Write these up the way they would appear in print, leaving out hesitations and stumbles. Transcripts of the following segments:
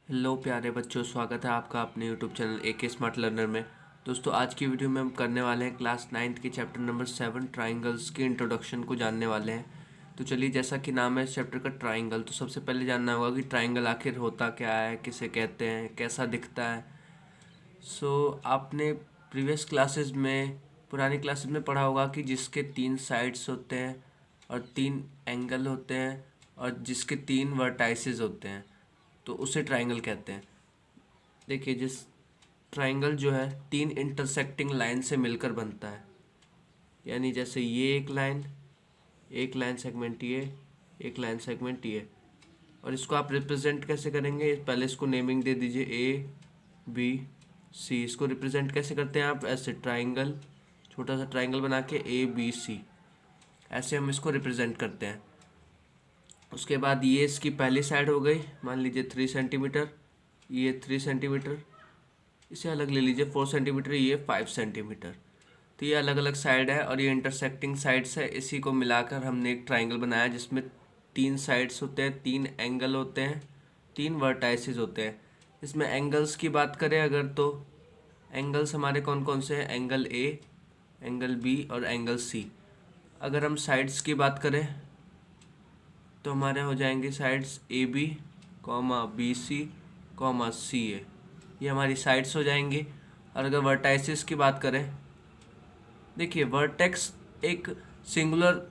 Hello प्यारे बच्चों, स्वागत है आपका अपने यूट्यूब चैनल ए के स्मार्ट लर्नर में। दोस्तों, आज की वीडियो में हम करने वाले हैं क्लास 9th के चैप्टर नंबर 7 ट्राइंगल्स के इंट्रोडक्शन को जानने वाले हैं। तो चलिए, जैसा कि नाम है इस चैप्टर का ट्राइंगल, तो सबसे पहले जानना होगा कि ट्राइंगल आखिर होता क्या है, किसे कहते हैं, कैसा दिखता है। आपने प्रीवियस क्लासेस में, पुरानी क्लासेस में पढ़ा होगा कि जिसके 3 साइड्स होते हैं और 3 एंगल होते हैं और जिसके 3 वर्टाइसेस होते हैं, तो उसे ट्राइंगल कहते हैं। देखिए, जिस ट्राइंगल जो है 3 इंटरसेक्टिंग लाइन से मिलकर बनता है, यानी जैसे ये एक लाइन सेगमेंट ये, एक लाइन सेगमेंट ये। और इसको आप रिप्रेजेंट कैसे करेंगे? पहले इसको नेमिंग दे दीजिए ABC। इसको रिप्रेजेंट कैसे करते हैं आप? ऐसे ट्राइंगल, छोटा सा ट्राइंगल बना के ABC, ऐसे हम इसको रिप्रेजेंट करते हैं। उसके बाद ये इसकी पहली साइड हो गई, मान लीजिए 3 सेंटीमीटर, ये 3 सेंटीमीटर। इसे अलग ले लीजिए 4 सेंटीमीटर, ये 5 सेंटीमीटर। तो ये अलग अलग साइड है और ये इंटरसेक्टिंग साइड्स है। इसी को मिलाकर हमने एक ट्राइंगल बनाया जिसमें 3 साइड्स होते हैं, 3 एंगल होते हैं, 3 वर्टाइसेस होते हैं। इसमें एंगल्स की बात करें अगर, तो एंगल्स हमारे कौन कौन से हैं? एंगल ए, एंगल बी और एंगल सी। अगर हम साइड्स की बात करें तो हमारे हो जाएंगे साइड्स AB, BC, CA। ये हमारी साइड्स हो जाएंगी। और अगर वर्टाइसेस की बात करें, देखिए वर्टेक्स एक सिंगुलर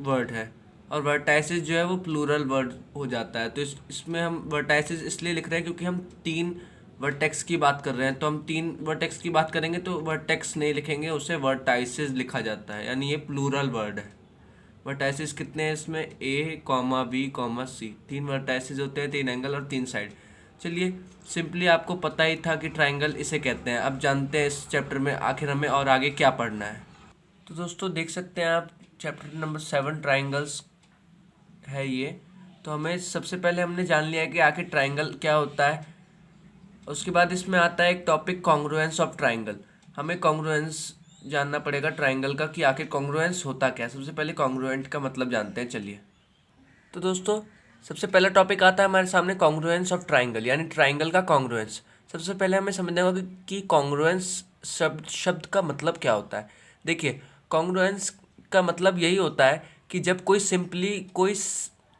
वर्ड है और वर्टाइसेस जो है वो प्लूरल वर्ड हो जाता है। तो इसमें हम वर्टाइसेस इसलिए लिख रहे हैं क्योंकि हम 3 वर्टेक्स की बात कर रहे हैं। तो हम 3 वर्टेक्स की बात करेंगे तो वर्टेक्स नहीं लिखेंगे, उसे वर्टाइसेस लिखा जाता है, यानी ये प्लूरल वर्ड है। वर्टाइसेस कितने हैं इसमें? A, B, C। 3 वर्टाइसेस होते हैं, 3 एंगल और 3 साइड। चलिए, सिंपली आपको पता ही था कि ट्राइंगल इसे कहते हैं। अब जानते हैं इस चैप्टर में आखिर हमें और आगे क्या पढ़ना है। तो दोस्तों, देख सकते हैं आप चैप्टर नंबर 7 ट्राइंगल्स है ये। तो हमें सबसे पहले हमने जान लिया है कि आखिर ट्राइंगल क्या होता है। उसके बाद इसमें आता है एक टॉपिक, कॉन्ग्रुएंस ऑफ ट्राइंगल। हमें कॉन्ग्रुएंस जानना पड़ेगा ट्राइंगल का कि आखिर कॉन्ग्रुएंस होता क्या है। सबसे पहले कॉन्ग्रुएंट का मतलब जानते हैं, चलिए। तो दोस्तों, सबसे पहला टॉपिक आता है हमारे सामने, कॉन्ग्रुएंस ऑफ ट्राइंगल, यानी ट्राइंगल का कॉन्ग्रुएंस। सबसे पहले हमें समझना होगा कि कॉन्ग्रुएंस शब्द का मतलब क्या होता है। देखिए, कॉन्ग्रुएंस का मतलब यही होता है कि जब कोई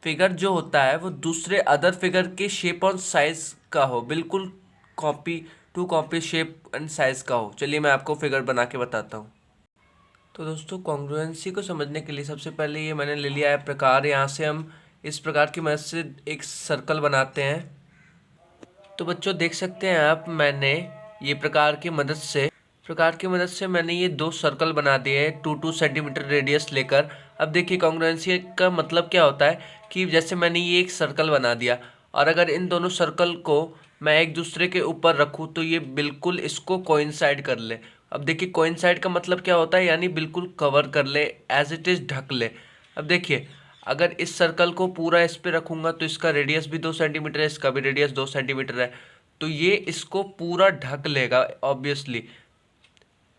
फिगर जो होता है वो दूसरे अदर फिगर के शेप और साइज का हो, बिल्कुल copy to copy shape and size का हो। चलिए, मैं आपको फिगर बना के बताता हूँ। तो दोस्तों, कॉन्ग्रुएंसी को समझने के लिए सबसे पहले ये मैंने ले लिया है प्रकार। यहाँ से हम इस प्रकार की मदद से एक सर्कल बनाते हैं। तो बच्चों, देख सकते हैं आप, मैंने ये प्रकार की मदद से मैंने ये 2 सर्कल बना दिए हैं 2-2 सेंटीमीटर रेडियस लेकर। अब देखिए, कॉन्ग्रुएंसी का मतलब क्या होता है कि जैसे मैंने ये एक सर्कल बना दिया और अगर इन दोनों सर्कल को मैं एक दूसरे के ऊपर रखूँ तो ये बिल्कुल इसको कोइंसाइड कर ले। अब देखिए, कोइंसाइड का मतलब क्या होता है, यानी बिल्कुल कवर कर ले, एज इट इज़ ढक ले। अब देखिए, अगर इस सर्कल को पूरा इस पे रखूँगा तो इसका रेडियस भी 2 सेंटीमीटर है, इसका भी रेडियस 2 सेंटीमीटर है, तो ये इसको पूरा ढक लेगा ऑब्वियसली।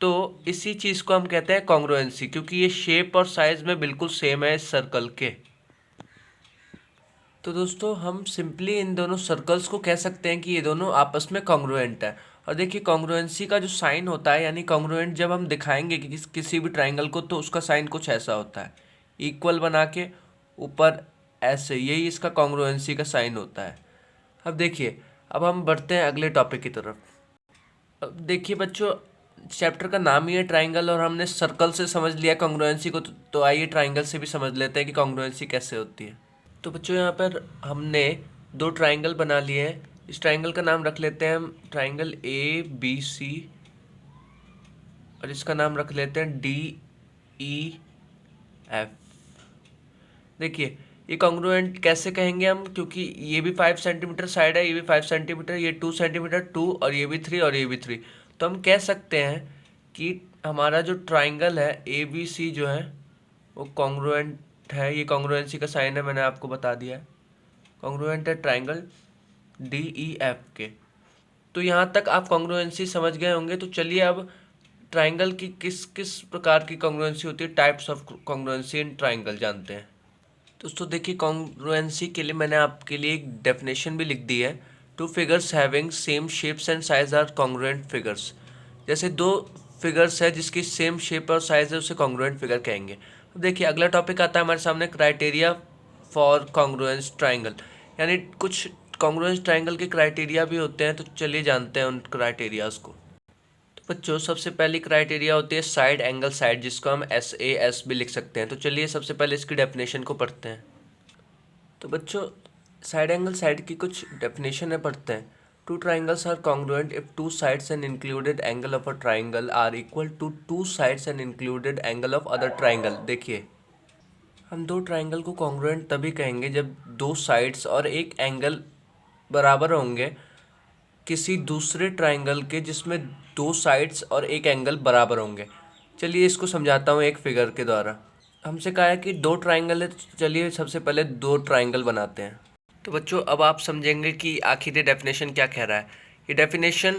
तो इसी चीज़ को हम कहते हैं कॉन्ग्रुएंसी, क्योंकि ये शेप और साइज में बिल्कुल सेम है इस सर्कल के। तो दोस्तों, हम सिंपली इन दोनों सर्कल्स को कह सकते हैं कि ये दोनों आपस में कॉन्ग्रुएंट है। और देखिए, कॉन्ग्रुएंसी का जो साइन होता है, यानी कॉन्ग्रुएंट जब हम दिखाएंगे कि किसी भी ट्राइंगल को, तो उसका साइन कुछ ऐसा होता है, इक्वल बना के ऊपर ऐसे, यही इसका कॉन्ग्रुएंसी का साइन होता है। अब देखिए, अब हम बढ़ते हैं अगले टॉपिक की तरफ। अब देखिए बच्चों, चैप्टर का नाम ही है ट्राइंगल और हमने सर्कल से समझ लिया कॉन्ग्रुएंसी को, तो आइए ट्राइंगल से भी समझ लेते हैं कि कॉन्ग्रुएंसी कैसे होती है। तो बच्चों, यहाँ पर हमने 2 ट्राइंगल बना लिए हैं। इस ट्राइंगल का नाम रख लेते हैं हम ट्राइंगल ABC और इसका नाम रख लेते हैं DEF। देखिए, ये कॉन्ग्रुएंट कैसे कहेंगे हम, क्योंकि ये भी 5 सेंटीमीटर साइड है, ये भी 5 सेंटीमीटर, ये 2 सेंटीमीटर 2, और ये भी 3 और ये भी 3। तो हम कह सकते हैं कि हमारा जो ट्राइंगल है ABC जो है वो कॉन्ग्रुएंट है। ये कॉन्ग्रुएंसी का साइन है, मैंने आपको बता दिया है। कॉन्ग्रुएंट है ट्राइंगल DEF के। तो यहाँ तक आप कॉन्ग्रुएंसी समझ गए होंगे। तो चलिए, अब ट्राइंगल की किस किस प्रकार की कॉन्ग्रुएंसी होती है, types of congruency in triangle, जानते हैं। दोस्तों देखिए, कॉन्ग्रुएंसी के लिए मैंने आपके लिए एक डेफिनेशन भी लिख दी है। Two figures having same shapes and size are congruent figures. जैसे दो फिगर्स है जिसकी सेम शेप और साइज है उसे कॉन्ग्रुएंट फिगर कहेंगे। तो देखिए अगला टॉपिक आता है हमारे सामने क्राइटेरिया फॉर कॉन्ग्रुएंस ट्राइंगल, यानी कुछ कॉन्ग्रुएंस ट्राइंगल के क्राइटेरिया भी होते हैं। तो चलिए जानते हैं उन क्राइटेरियाज को। तो बच्चों सबसे पहली क्राइटेरिया होती है साइड एंगल साइड, जिसको हम SAS भी लिख सकते हैं। तो चलिए सबसे पहले इसकी डेफिनेशन को पढ़ते हैं। तो बच्चों साइड एंगल साइड की कुछ डेफिनेशन है, पढ़ते हैं। Two triangles are congruent if two sides and included angle of a triangle are equal to two sides and included angle of other triangle. देखिए हम दो ट्राइंगल को कॉन्ग्रुएंट तभी कहेंगे जब दो साइड्स और एक एंगल बराबर होंगे किसी दूसरे ट्राइंगल के जिसमें दो साइड्स और एक एंगल बराबर होंगे। चलिए इसको समझाता हूँ एक फिगर के द्वारा। हमसे कहा है कि दो ट्राइंगल है, तो चलिए सबसे पहले दो ट्राइंगल बनाते हैं। तो बच्चों अब आप समझेंगे कि आखिर ये डेफिनेशन क्या कह रहा है। ये डेफिनेशन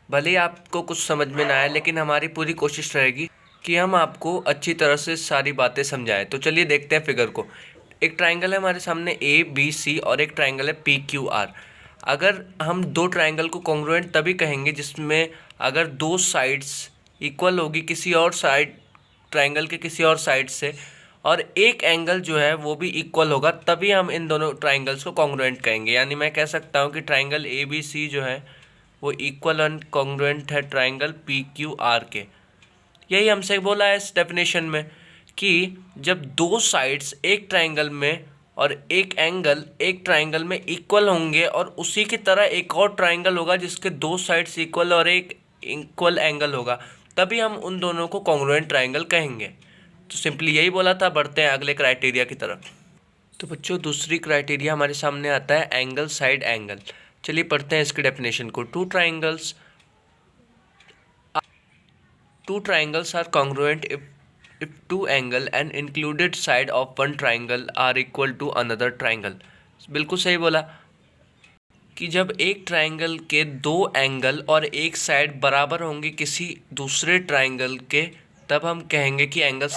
भले ही आपको कुछ समझ में ना आए, लेकिन हमारी पूरी कोशिश रहेगी कि हम आपको अच्छी तरह से सारी बातें समझाएं। तो चलिए देखते हैं फिगर को। एक ट्राइंगल है हमारे सामने ABC और एक ट्राइंगल है PQR। अगर हम दो ट्राइंगल को कॉन्ग्रुएंट तभी कहेंगे जिसमें अगर दो साइड्स इक्वल होगी किसी और साइड ट्राइंगल के किसी और साइड से, और एक एंगल जो है वो भी इक्वल होगा, तभी हम इन दोनों ट्राइंगल्स को कॉन्ग्रुएंट कहेंगे। यानी मैं कह सकता हूँ कि ट्राइंगल ABC जो है वो इक्वल एंड कॉन्ग्रुएंट है ट्राइंगल PQR के। यही हमसे बोला है इस डेफिनेशन में कि जब दो साइड्स एक ट्राइंगल में और एक एंगल एक ट्राइंगल में इक्वल होंगे और उसी की तरह एक और ट्राइंगल होगा जिसके दो साइड्स इक्वल और एक इक्वल एंगल होगा, तभी हम उन दोनों को कॉन्ग्रुएंट ट्राइंगल कहेंगे। तो सिंपली यही बोला था। बढ़ते हैं अगले क्राइटेरिया की तरफ। तो बच्चों दूसरी क्राइटेरिया हमारे सामने आता है एंगल साइड एंगल। चलिए पढ़ते हैं इसकी डेफिनेशन को। Two triangles are congruent if two angle and included side of one triangle are equal to another triangle। बिल्कुल सही बोला कि जब एक ट्राइंगल के दो एंगल और एक साइड बराबर होंगे किसी दूसरे ट्राइंगल के, तब हम कहेंगे कि एंगल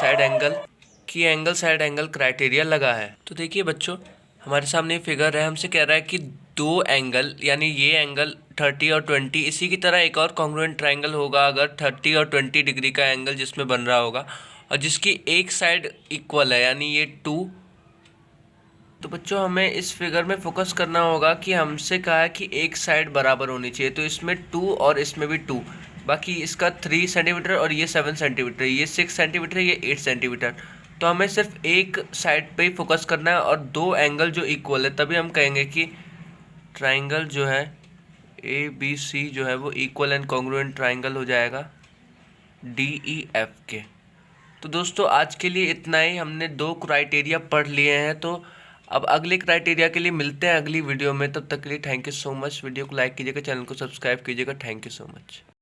साइड एंगल क्राइटेरिया लगा है। तो देखिए बच्चों हमारे सामने फिगर है, हमसे कह रहा है कि दो एंगल यानी ये एंगल 30 और 20, इसी की तरह एक और कॉन्ग्रुएंट ट्राइंगल होगा अगर 30 और 20 डिग्री का एंगल जिसमें बन रहा होगा और जिसकी एक साइड इक्वल है यानी ये 2। तो बच्चों हमें इस फिगर में फोकस करना होगा कि हमसे कहा है कि एक साइड बराबर होनी चाहिए, तो इसमें 2 और इसमें भी 2, बाकी इसका 3 सेंटीमीटर और ये 7 सेंटीमीटर, ये 6 सेंटीमीटर, ये 8 सेंटीमीटर। तो हमें सिर्फ एक साइड पे ही फोकस करना है और दो एंगल जो इक्वल है, तभी हम कहेंगे कि ट्राइंगल जो है ABC जो है वो इक्वल एंड कॉन्ग्रुएंट ट्राइंगल हो जाएगा DEF के। तो दोस्तों आज के लिए इतना ही, हमने दो क्राइटेरिया पढ़ लिए हैं। तो अब अगले क्राइटेरिया के लिए मिलते हैं अगली वीडियो में। तब तक के लिए thank you so much. Video को लाइक कीजिएगा, चैनल को सब्सक्राइब कीजिएगा। Thank you so much.